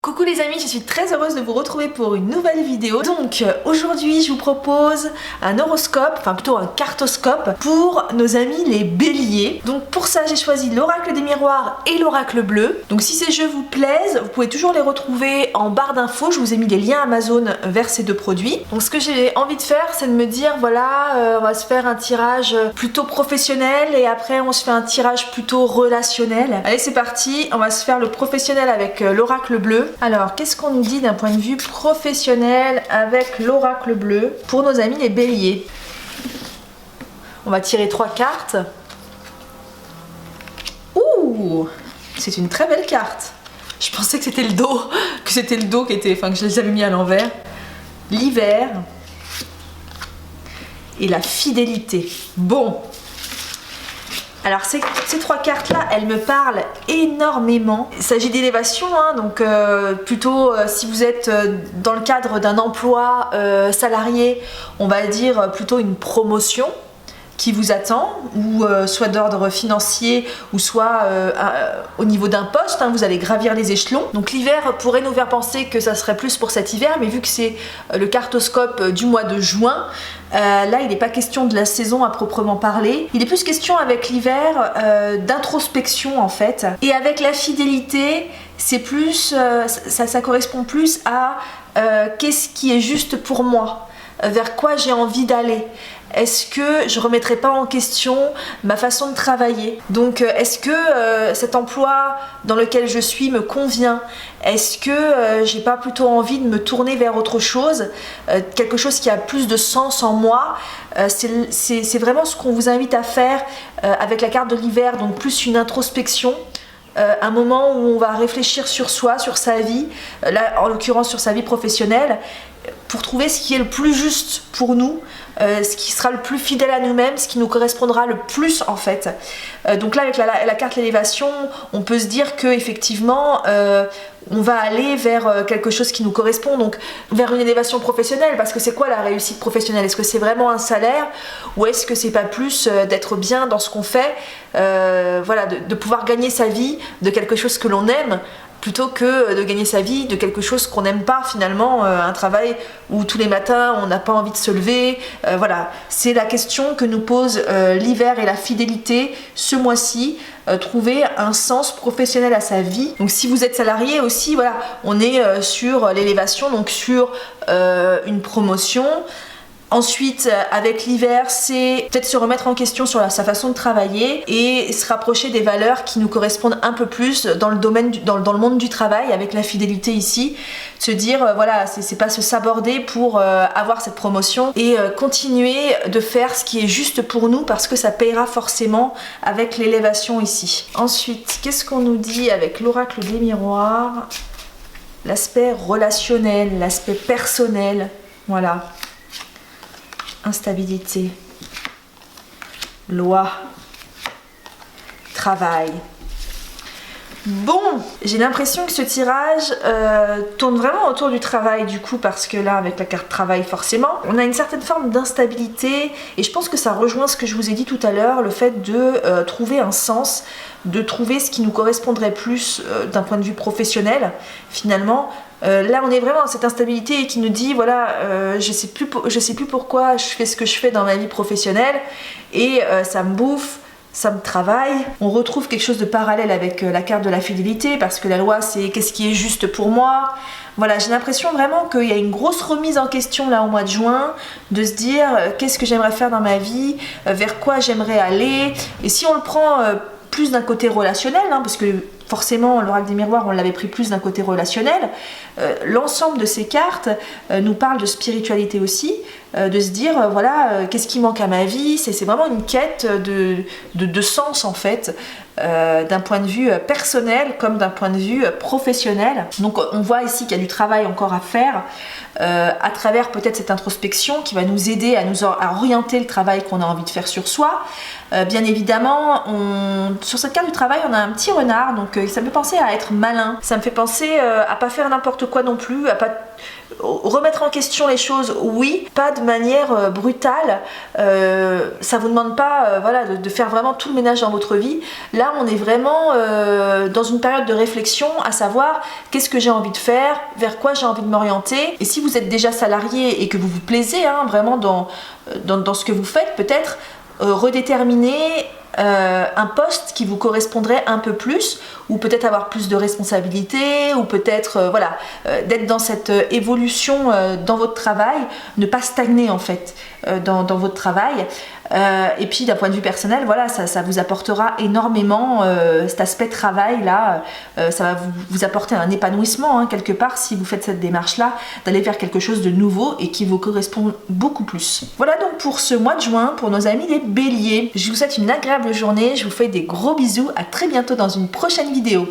Coucou les amis, je suis très heureuse de vous retrouver pour une nouvelle vidéo. Donc aujourd'hui je vous propose un horoscope, enfin plutôt un cartoscope pour nos amis les béliers. Donc pour ça j'ai choisi l'oracle des miroirs et l'oracle bleu. Donc si ces jeux vous plaisent, vous pouvez toujours les retrouver en barre d'infos. Je vous ai mis les liens Amazon vers ces deux produits. Donc ce que j'ai envie de faire, c'est de me dire voilà, on va se faire un tirage plutôt professionnel et après on se fait un tirage plutôt relationnel. Allez c'est parti, on va se faire le professionnel avec l'oracle bleu. Alors, qu'est-ce qu'on nous dit d'un point de vue professionnel avec l'oracle bleu pour nos amis les béliers? On va tirer 3 cartes. Ouh, c'est une très belle carte. Je pensais que c'était le dos, qui était, enfin que je les avais mis à l'envers. L'hiver et la fidélité. Bon. Alors ces 3 cartes là, elles me parlent énormément. Il s'agit d'élévation, hein, donc plutôt si vous êtes dans le cadre d'un emploi salarié, on va dire plutôt une promotion qui vous attend, ou soit d'ordre financier, ou soit au niveau d'un poste, hein, vous allez gravir les échelons. Donc l'hiver pourrait nous faire penser que ça serait plus pour cet hiver, mais vu que c'est le cartoscope du mois de juin, là il n'est pas question de la saison à proprement parler. Il est plus question avec l'hiver d'introspection en fait. Et avec la fidélité, c'est plus, ça correspond plus à qu'est-ce qui est juste pour moi, vers quoi j'ai envie d'aller. Est-ce que je ne remettrai pas en question ma façon de travailler? Donc est-ce que cet emploi dans lequel je suis me convient? Est-ce que j'ai pas plutôt envie de me tourner vers autre chose, quelque chose qui a plus de sens en moi? C'est vraiment ce qu'on vous invite à faire avec la carte de l'hiver, donc plus une introspection. Un moment où on va réfléchir sur soi, sur sa vie, là en l'occurrence sur sa vie professionnelle, pour trouver ce qui est le plus juste pour nous, ce qui sera le plus fidèle à nous-mêmes, ce qui nous correspondra le plus en fait. Donc là avec la carte l'élévation, on peut se dire que effectivement on va aller vers quelque chose qui nous correspond, donc vers une élévation professionnelle, parce que c'est quoi la réussite professionnelle? Est-ce que c'est vraiment un salaire, ou est-ce que c'est pas plus d'être bien dans ce qu'on fait, voilà, de pouvoir gagner sa vie de quelque chose que l'on aime, plutôt que de gagner sa vie de quelque chose qu'on n'aime pas finalement, un travail où tous les matins on n'a pas envie de se lever, voilà, c'est la question que nous pose l'hiver et la fidélité ce mois-ci, trouver un sens professionnel à sa vie. Donc si vous êtes salarié aussi, voilà, on est sur l'élévation, donc sur une promotion. Ensuite, avec l'hiver, c'est peut-être se remettre en question sur sa façon de travailler et se rapprocher des valeurs qui nous correspondent un peu plus dans le domaine, dans le monde du travail, avec la fidélité ici. Se dire, voilà, c'est pas se saborder pour avoir cette promotion et continuer de faire ce qui est juste pour nous parce que ça payera forcément avec l'élévation ici. Ensuite, qu'est-ce qu'on nous dit avec l'oracle des miroirs? L'aspect relationnel, l'aspect personnel, voilà. Instabilité, loi, travail. Bon, j'ai l'impression que ce tirage tourne vraiment autour du travail du coup, parce que là avec la carte travail forcément, on a une certaine forme d'instabilité et je pense que ça rejoint ce que je vous ai dit tout à l'heure, le fait de trouver un sens, de trouver ce qui nous correspondrait plus d'un point de vue professionnel finalement. Là on est vraiment dans cette instabilité qui nous dit voilà, je sais plus pourquoi je fais ce que je fais dans ma vie professionnelle et ça me bouffe, ça me travaille. On retrouve quelque chose de parallèle avec la carte de la fidélité, parce que la loi c'est qu'est-ce qui est juste pour moi. Voilà, j'ai l'impression vraiment qu'il y a une grosse remise en question là au mois de juin, de se dire qu'est-ce que j'aimerais faire dans ma vie, vers quoi j'aimerais aller. Et si on le prend plus d'un côté relationnel, hein, parce que forcément l'oracle des miroirs on l'avait pris plus d'un côté relationnel, l'ensemble de ces cartes nous parle de spiritualité aussi, de se dire voilà, qu'est-ce qui manque à ma vie, c'est vraiment une quête de sens en fait, d'un point de vue personnel comme d'un point de vue professionnel. Donc on voit ici qu'il y a du travail encore à faire à travers peut-être cette introspection qui va nous aider à orienter le travail qu'on a envie de faire sur soi. Bien évidemment, sur cette carte du travail on a un petit renard, donc ça me fait penser à être malin, ça me fait penser à pas faire n'importe quoi non plus, à pas remettre en question les choses, oui, pas de manière brutale. Ça vous demande pas voilà, de faire vraiment tout le ménage dans votre vie. Là, on est vraiment dans une période de réflexion, à savoir qu'est-ce que j'ai envie de faire, vers quoi j'ai envie de m'orienter. Et si vous êtes déjà salarié et que vous vous plaisez vraiment dans ce que vous faites, peut-être redéterminer un poste qui vous correspondrait un peu plus, ou peut-être avoir plus de responsabilités, ou peut-être voilà, d'être dans cette évolution dans votre travail, ne pas stagner en fait dans votre travail. Et puis d'un point de vue personnel, voilà, ça vous apportera énormément cet aspect travail là, ça va vous apporter un épanouissement quelque part si vous faites cette démarche là, d'aller vers quelque chose de nouveau et qui vous correspond beaucoup plus. Voilà donc pour ce mois de juin, pour nos amis les béliers. Je vous souhaite une agréable journée, je vous fais des gros bisous, à très bientôt dans une prochaine vidéo.